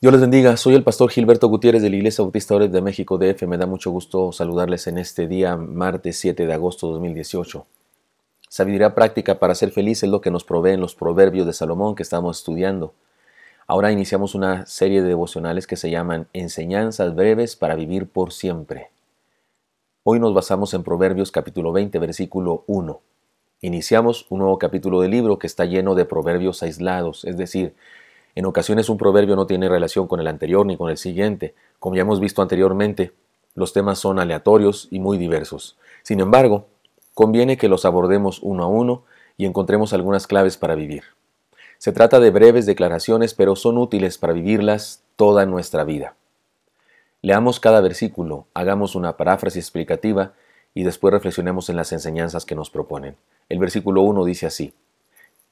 Dios les bendiga, soy el pastor Gilberto Gutiérrez de la Iglesia Bautista Ores de México DF. Me da mucho gusto saludarles en este día, martes 7 de agosto de 2018. Sabiduría práctica para ser feliz es lo que nos proveen los proverbios de Salomón que estamos estudiando. Ahora iniciamos una serie de devocionales que se llaman Enseñanzas breves para vivir por siempre. Hoy nos basamos en Proverbios capítulo 20, versículo 1. Iniciamos un nuevo capítulo del libro que está lleno de proverbios aislados, es decir, en ocasiones un proverbio no tiene relación con el anterior ni con el siguiente. Como ya hemos visto anteriormente, los temas son aleatorios y muy diversos. Sin embargo, conviene que los abordemos uno a uno y encontremos algunas claves para vivir. Se trata de breves declaraciones, pero son útiles para vivirlas toda nuestra vida. Leamos cada versículo, hagamos una paráfrasis explicativa y después reflexionemos en las enseñanzas que nos proponen. El versículo 1 dice así: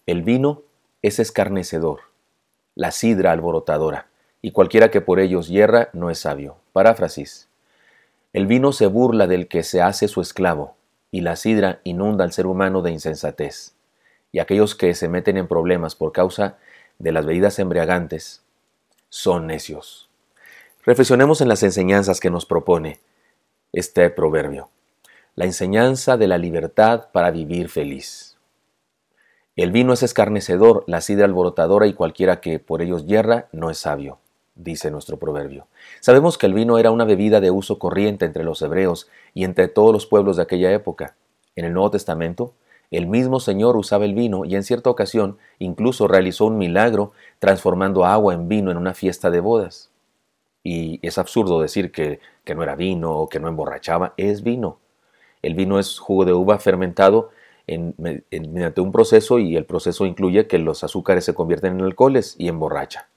El vino es escarnecedor, la sidra alborotadora, y cualquiera que por ellos yerra no es sabio. Paráfrasis. El vino se burla del que se hace su esclavo, y la sidra inunda al ser humano de insensatez. Y aquellos que se meten en problemas por causa de las bebidas embriagantes son necios. Reflexionemos en las enseñanzas que nos propone este proverbio. La enseñanza de la libertad para vivir feliz. El vino es escarnecedor, la sidra alborotadora, y cualquiera que por ellos yerra no es sabio, dice nuestro proverbio. Sabemos que el vino era una bebida de uso corriente entre los hebreos y entre todos los pueblos de aquella época. En el Nuevo Testamento, el mismo Señor usaba el vino y en cierta ocasión incluso realizó un milagro transformando agua en vino en una fiesta de bodas. Y es absurdo decir que no era vino o que no emborrachaba, es vino. El vino es jugo de uva fermentado mediante un proceso, y el proceso incluye que los azúcares se convierten en alcoholes y emborracha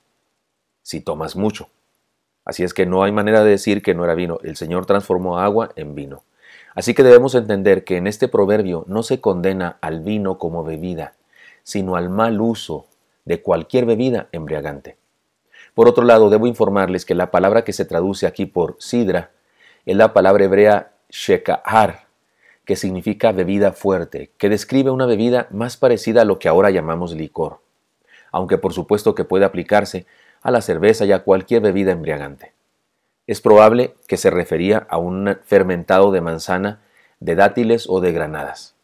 si tomas mucho. Así es que no hay manera de decir que no era vino. El Señor transformó agua en vino. Así que debemos entender que en este proverbio no se condena al vino como bebida, sino al mal uso de cualquier bebida embriagante. Por otro lado, debo informarles que la palabra que se traduce aquí por sidra es la palabra hebrea shekahar, que significa bebida fuerte, que describe una bebida más parecida a lo que ahora llamamos licor, aunque por supuesto que puede aplicarse a la cerveza y a cualquier bebida embriagante. Es probable que se refería a un fermentado de manzana, de dátiles o de granadas.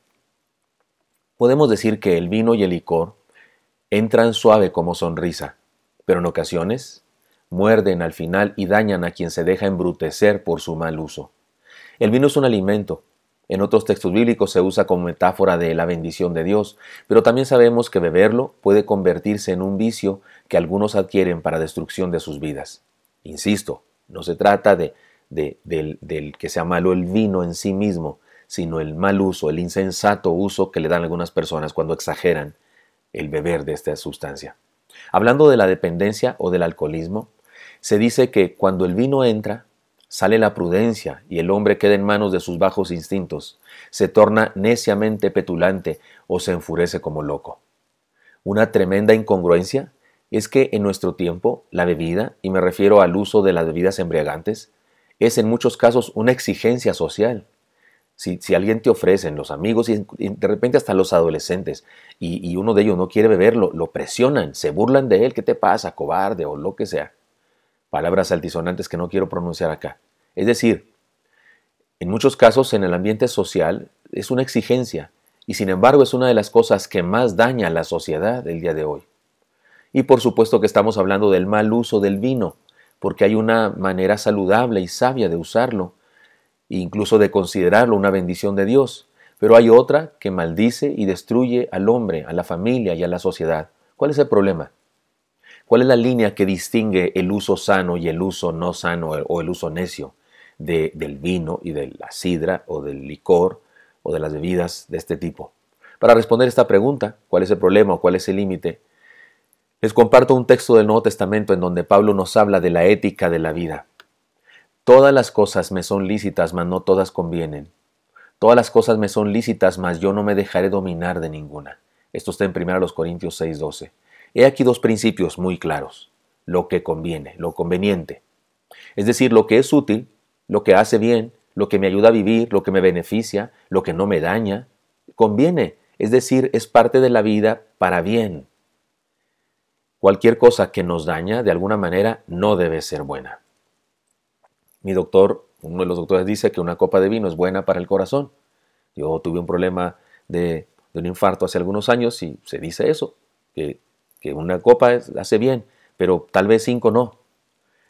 Podemos decir que el vino y el licor entran suave como sonrisa, pero en ocasiones muerden al final y dañan a quien se deja embrutecer por su mal uso. El vino es un alimento. En otros textos bíblicos se usa como metáfora de la bendición de Dios, pero también sabemos que beberlo puede convertirse en un vicio que algunos adquieren para destrucción de sus vidas. Insisto, no se trata del que sea malo el vino en sí mismo, sino el mal uso, el insensato uso que le dan algunas personas cuando exageran el beber de esta sustancia. Hablando de la dependencia o del alcoholismo, se dice que cuando el vino entra, sale la prudencia y el hombre queda en manos de sus bajos instintos, se torna neciamente petulante o se enfurece como loco. Una tremenda incongruencia es que en nuestro tiempo la bebida, y me refiero al uso de las bebidas embriagantes, es en muchos casos una exigencia social. Si alguien te ofrecen, los amigos y de repente hasta los adolescentes, y uno de ellos no quiere beberlo, lo presionan, se burlan de él, ¿qué te pasa, cobarde? O lo que sea. Palabras altisonantes que no quiero pronunciar acá. Es decir, en muchos casos en el ambiente social es una exigencia, y sin embargo es una de las cosas que más daña a la sociedad el día de hoy. Y por supuesto que estamos hablando del mal uso del vino, porque hay una manera saludable y sabia de usarlo, e incluso de considerarlo una bendición de Dios, pero hay otra que maldice y destruye al hombre, a la familia y a la sociedad. ¿Cuál es el problema? ¿Cuál es la línea que distingue el uso sano y el uso no sano o el uso necio del vino y de la sidra o del licor o de las bebidas de este tipo? Para responder esta pregunta, ¿cuál es el problema o cuál es el límite? Les comparto un texto del Nuevo Testamento en donde Pablo nos habla de la ética de la vida. Todas las cosas me son lícitas, mas no todas convienen. Todas las cosas me son lícitas, mas yo no me dejaré dominar de ninguna. Esto está en 1 Corintios 6:12. He aquí dos principios muy claros: lo que conviene, lo conveniente. Es decir, lo que es útil, lo que hace bien, lo que me ayuda a vivir, lo que me beneficia, lo que no me daña, conviene. Es decir, es parte de la vida para bien. Cualquier cosa que nos daña de alguna manera no debe ser buena. Mi doctor, uno de los doctores dice que una copa de vino es buena para el corazón. Yo tuve un problema de un infarto hace algunos años y se dice eso, que una copa hace bien, pero tal vez 5 no.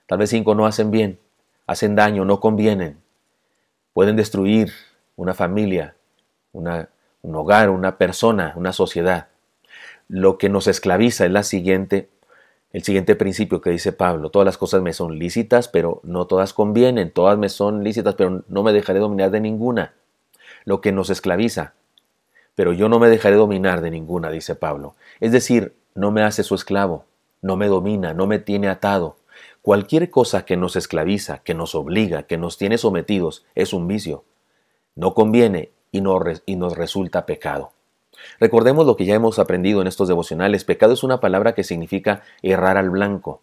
Tal vez 5 no hacen bien, hacen daño, no convienen. Pueden destruir una familia, un hogar, una persona, una sociedad. Lo que nos esclaviza es el siguiente principio que dice Pablo. Todas las cosas me son lícitas, pero no todas convienen. Todas me son lícitas, pero no me dejaré dominar de ninguna. Lo que nos esclaviza. Pero yo no me dejaré dominar de ninguna, dice Pablo. Es decir, no me hace su esclavo, no me domina, no me tiene atado. Cualquier cosa que nos esclaviza, que nos obliga, que nos tiene sometidos, es un vicio. No conviene y nos resulta pecado. Recordemos lo que ya hemos aprendido en estos devocionales. Pecado es una palabra que significa errar al blanco.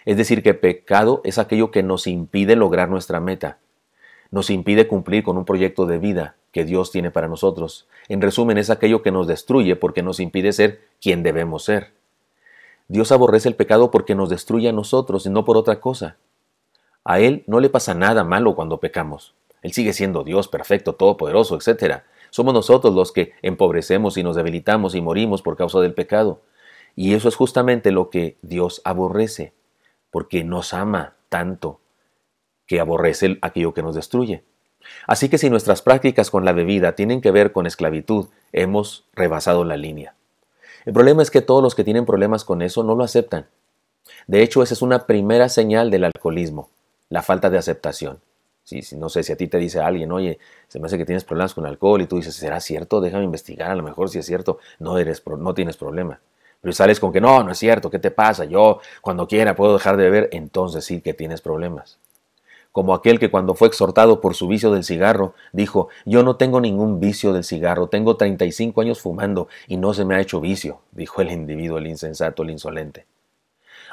Es decir, que pecado es aquello que nos impide lograr nuestra meta. Nos impide cumplir con un proyecto de vida que Dios tiene para nosotros. En resumen, es aquello que nos destruye porque nos impide ser quien debemos ser. Dios aborrece el pecado porque nos destruye a nosotros y no por otra cosa. A Él no le pasa nada malo cuando pecamos. Él sigue siendo Dios perfecto, todopoderoso, etc. Somos nosotros los que empobrecemos y nos debilitamos y morimos por causa del pecado. Y eso es justamente lo que Dios aborrece, porque nos ama tanto que aborrece aquello que nos destruye. Así que si nuestras prácticas con la bebida tienen que ver con esclavitud, hemos rebasado la línea. El problema es que todos los que tienen problemas con eso no lo aceptan. De hecho, esa es una primera señal del alcoholismo, la falta de aceptación. No sé, si a ti te dice alguien, oye, se me hace que tienes problemas con el alcohol, y tú dices, ¿será cierto? Déjame investigar, a lo mejor si es cierto, no tienes problema. Pero si sales con que no es cierto, ¿qué te pasa? Yo cuando quiera puedo dejar de beber, entonces sí que tienes problemas. Como aquel que cuando fue exhortado por su vicio del cigarro, dijo, yo no tengo ningún vicio del cigarro, tengo 35 años fumando y no se me ha hecho vicio, dijo el individuo, el insensato, el insolente.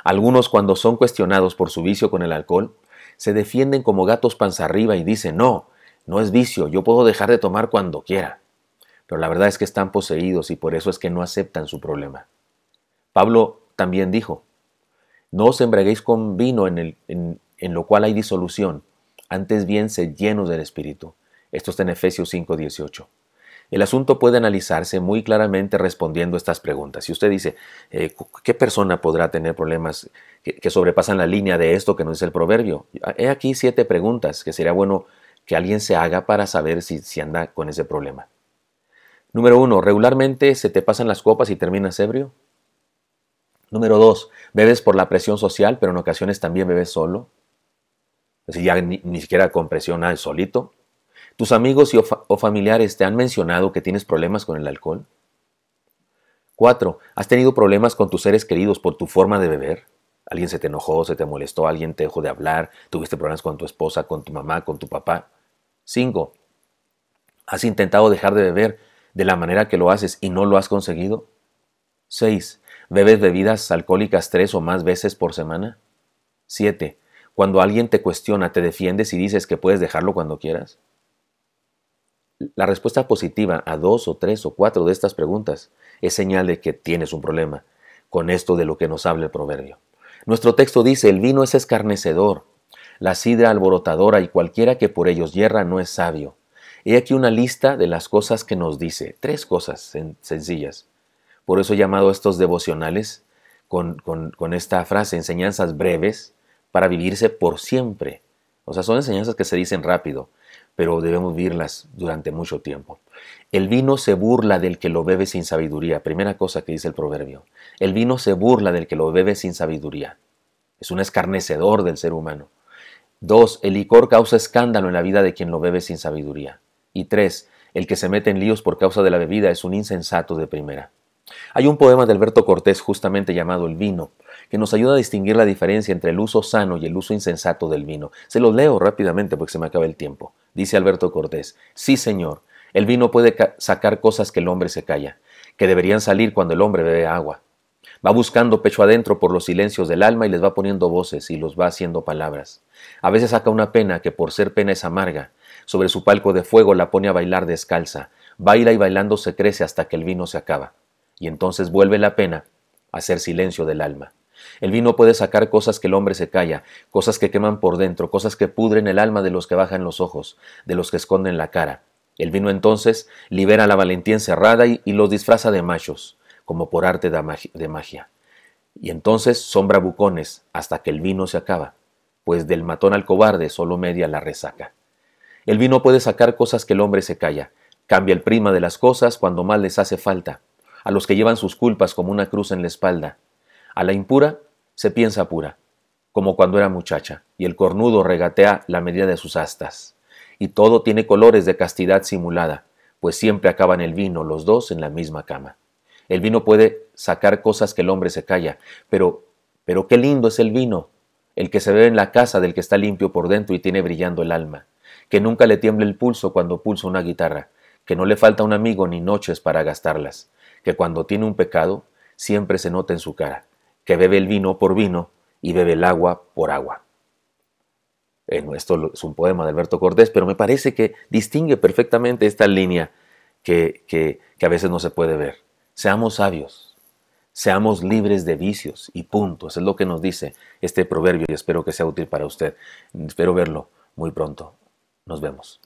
Algunos, cuando son cuestionados por su vicio con el alcohol, se defienden como gatos panza arriba y dicen, no es vicio, yo puedo dejar de tomar cuando quiera. Pero la verdad es que están poseídos y por eso es que no aceptan su problema. Pablo también dijo, no os embriaguéis con vino en lo cual hay disolución, antes bien sed llenos del Espíritu. Esto está en Efesios 5:18. El asunto puede analizarse muy claramente respondiendo estas preguntas. Si usted dice, ¿qué persona podrá tener problemas que sobrepasan la línea de esto que nos dice el proverbio? He aquí 7 preguntas que sería bueno que alguien se haga para saber si anda con ese problema. Número 1, ¿regularmente se te pasan las copas y terminas ebrio? Número 2, ¿bebes por la presión social, pero en ocasiones también bebes solo? Es decir, ya ni siquiera con presión, nada, solito. ¿Tus amigos o familiares te han mencionado que tienes problemas con el alcohol? 4. ¿Has tenido problemas con tus seres queridos por tu forma de beber? ¿Alguien se te enojó, se te molestó, alguien te dejó de hablar, tuviste problemas con tu esposa, con tu mamá, con tu papá? 5. ¿Has intentado dejar de beber de la manera que lo haces y no lo has conseguido? 6. ¿Bebes bebidas alcohólicas 3 o más veces por semana? 7. Cuando alguien te cuestiona, ¿te defiendes y dices que puedes dejarlo cuando quieras? La respuesta positiva a 2 o 3 o 4 de estas preguntas es señal de que tienes un problema con esto de lo que nos habla el proverbio. Nuestro texto dice, el vino es escarnecedor, la sidra alborotadora y cualquiera que por ellos yerra no es sabio. He aquí una lista de las cosas que nos dice, 3 cosas sencillas. Por eso he llamado a estos devocionales con esta frase, enseñanzas breves para vivirse por siempre. O sea, son enseñanzas que se dicen rápido, pero debemos vivirlas durante mucho tiempo. El vino se burla del que lo bebe sin sabiduría. Primera cosa que dice el proverbio. El vino se burla del que lo bebe sin sabiduría. Es un escarnecedor del ser humano. 2. El licor causa escándalo en la vida de quien lo bebe sin sabiduría. Y 3. El que se mete en líos por causa de la bebida es un insensato de primera. Hay un poema de Alberto Cortés justamente llamado El vino, que nos ayuda a distinguir la diferencia entre el uso sano y el uso insensato del vino. Se los leo rápidamente porque se me acaba el tiempo. Dice Alberto Cortés, sí señor, el vino puede sacar cosas que el hombre se calla, que deberían salir cuando el hombre bebe agua. Va buscando pecho adentro por los silencios del alma y les va poniendo voces y los va haciendo palabras. A veces saca una pena que por ser pena es amarga. Sobre su palco de fuego la pone a bailar descalza. Baila y bailando se crece hasta que el vino se acaba. Y entonces vuelve la pena hacer silencio del alma. El vino puede sacar cosas que el hombre se calla, cosas que queman por dentro, cosas que pudren el alma de los que bajan los ojos, de los que esconden la cara. El vino entonces libera la valentía encerrada y los disfraza de machos, como por arte de magia. Y entonces son bravucones hasta que el vino se acaba, pues del matón al cobarde solo media la resaca. El vino puede sacar cosas que el hombre se calla, cambia el prima de las cosas cuando más les hace falta, a los que llevan sus culpas como una cruz en la espalda. A la impura se piensa pura, como cuando era muchacha, y el cornudo regatea la medida de sus astas. Y todo tiene colores de castidad simulada, pues siempre acaban el vino los dos en la misma cama. El vino puede sacar cosas que el hombre se calla, pero qué lindo es el vino, el que se bebe en la casa del que está limpio por dentro y tiene brillando el alma, que nunca le tiembla el pulso cuando pulsa una guitarra, que no le falta un amigo ni noches para gastarlas, que cuando tiene un pecado siempre se nota en su cara, que bebe el vino por vino y bebe el agua por agua. Esto es un poema de Alberto Cortés, pero me parece que distingue perfectamente esta línea que a veces no se puede ver. Seamos sabios, seamos libres de vicios y punto. Eso es lo que nos dice este proverbio y espero que sea útil para usted. Espero verlo muy pronto. Nos vemos.